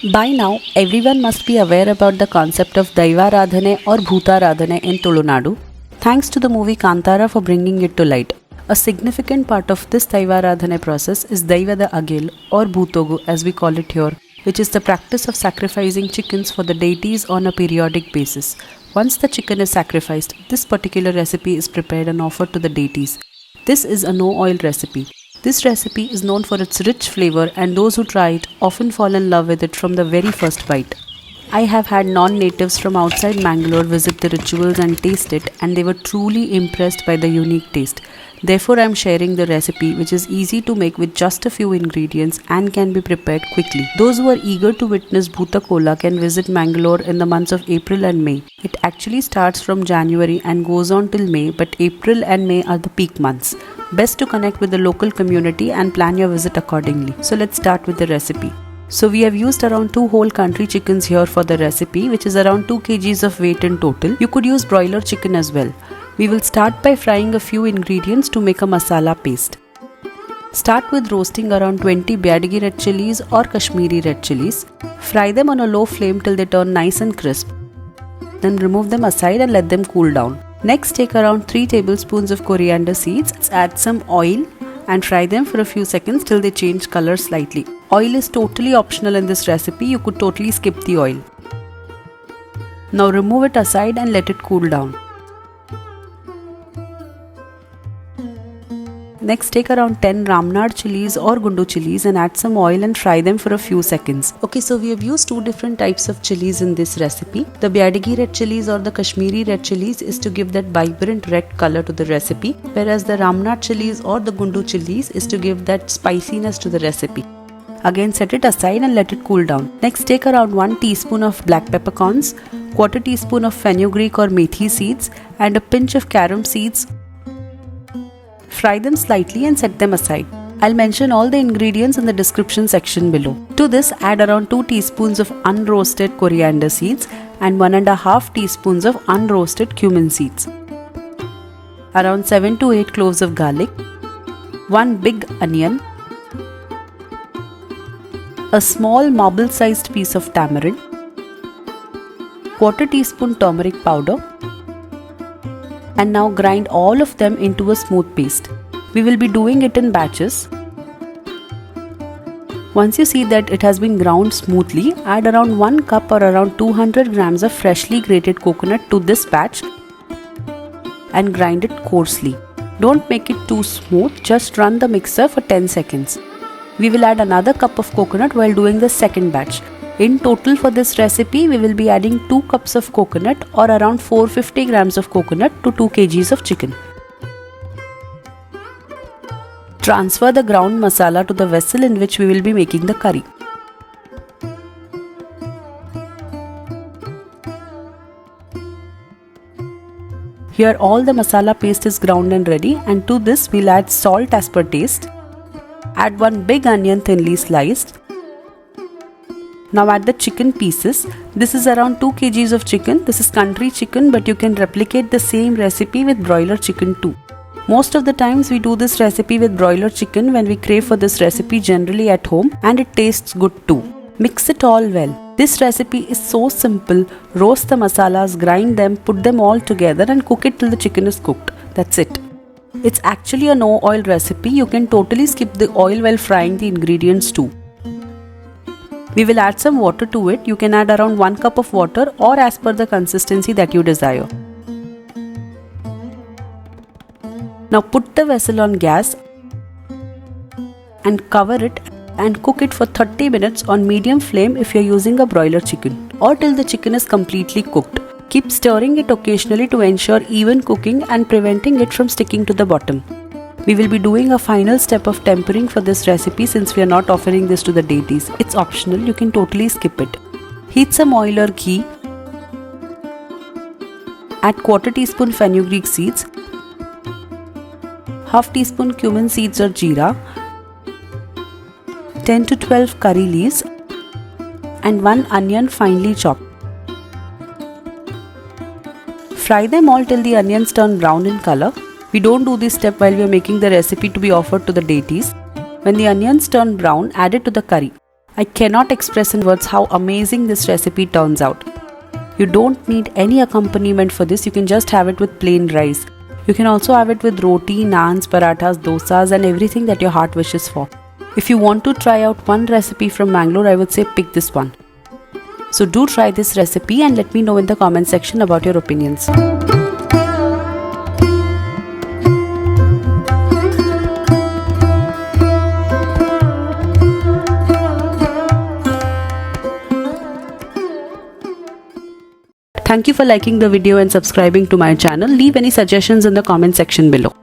By now, everyone must be aware about the concept of Daivaradhane or Bhutaradhane in Tulunadu, thanks to the movie Kantara for bringing it to light. A significant part of this Daivaradhane process is Daivada Agil or Bhutogu as we call it here, which is the practice of sacrificing chickens for the deities on a periodic basis. Once the chicken is sacrificed, this particular recipe is prepared and offered to the deities. This is a no-oil recipe. This recipe is known for its rich flavor and those who try it often fall in love with it from the very first bite. I have had non-natives from outside Mangalore visit the rituals and taste it, and they were truly impressed by the unique taste. Therefore, I am sharing the recipe, which is easy to make with just a few ingredients and can be prepared quickly. Those who are eager to witness Bhuta Kola can visit Mangalore in the months of April and May. It actually starts from January and goes on till May, but April and May are the peak months. Best to connect with the local community and plan your visit accordingly. So let's start with the recipe. So we have used around 2 whole country chickens here for the recipe, which is around 2 kgs of weight in total. You could use broiler chicken as well. We will start by frying a few ingredients to make a masala paste. Start with roasting around 20 Byadagi red chilies or Kashmiri red chilies. Fry them on a low flame till they turn nice and crisp. Then remove them aside and let them cool down. Next, take around 3 tablespoons of coriander seeds, add some oil and fry them for a few seconds till they change color slightly. Oil is totally optional in this recipe, you could totally skip the oil. Now remove it aside and let it cool down. Next, take around 10 Ramnad chilies or Gundu chilies and add some oil and fry them for a few seconds. Okay, so we have used 2 different types of chilies in this recipe. The Byadagi red chilies or the Kashmiri red chilies is to give that vibrant red color to the recipe, whereas the Ramnad chilies or the Gundu chilies is to give that spiciness to the recipe. Again, set it aside and let it cool down. Next, take around 1 teaspoon of black peppercorns, quarter teaspoon of fenugreek or methi seeds and a pinch of carom seeds. Fry them slightly and set them aside. I'll mention all the ingredients in the description section below. To this, add around 2 teaspoons of unroasted coriander seeds and 1.5 teaspoons of unroasted cumin seeds. Around 7 to 8 cloves of garlic, 1 big onion, a small marble-sized piece of tamarind, quarter teaspoon turmeric powder, and now grind all of them into a smooth paste. We will be doing it in batches. Once you see that it has been ground smoothly, add around 1 cup or around 200 grams of freshly grated coconut to this batch and grind it coarsely. Don't make it too smooth, just run the mixer for 10 seconds. We will add another cup of coconut while doing the second batch. In total for this recipe, we will be adding 2 cups of coconut or around 450 grams of coconut to 2 kgs of chicken. Transfer the ground masala to the vessel in which we will be making the curry. Here all the masala paste is ground and ready, and to this we'll add salt as per taste. Add 1 big onion thinly sliced. Now add the chicken pieces. This is around 2 kgs of chicken. This is country chicken, but you can replicate the same recipe with broiler chicken too. Most of the times we do this recipe with broiler chicken when we crave for this recipe generally at home, and it tastes good too. Mix it all well. This recipe is so simple. Roast the masalas, grind them, put them all together and cook it till the chicken is cooked. That's it. It's actually a no oil recipe. You can totally skip the oil while frying the ingredients too. We will add some water to it. You can add around 1 cup of water or as per the consistency that you desire. Now put the vessel on gas and cover it and cook it for 30 minutes on medium flame if you are using a broiler chicken, or till the chicken is completely cooked. Keep stirring it occasionally to ensure even cooking and preventing it from sticking to the bottom. We will be doing a final step of tempering for this recipe since we are not offering this to the deities. It's optional, you can totally skip it. Heat some oil or ghee. Add quarter teaspoon fenugreek seeds, half teaspoon cumin seeds or jeera, 10 to 12 curry leaves and 1 onion finely chopped. Fry them all till the onions turn brown in color. We don't do this step while we are making the recipe to be offered to the deities. When the onions turn brown, add it to the curry. I cannot express in words how amazing this recipe turns out. You don't need any accompaniment for this, you can just have it with plain rice. You can also have it with roti, naans, parathas, dosas and everything that your heart wishes for. If you want to try out one recipe from Mangalore, I would say pick this one. So do try this recipe and let me know in the comment section about your opinions. Thank you for liking the video and subscribing to my channel. Leave any suggestions in the comment section below.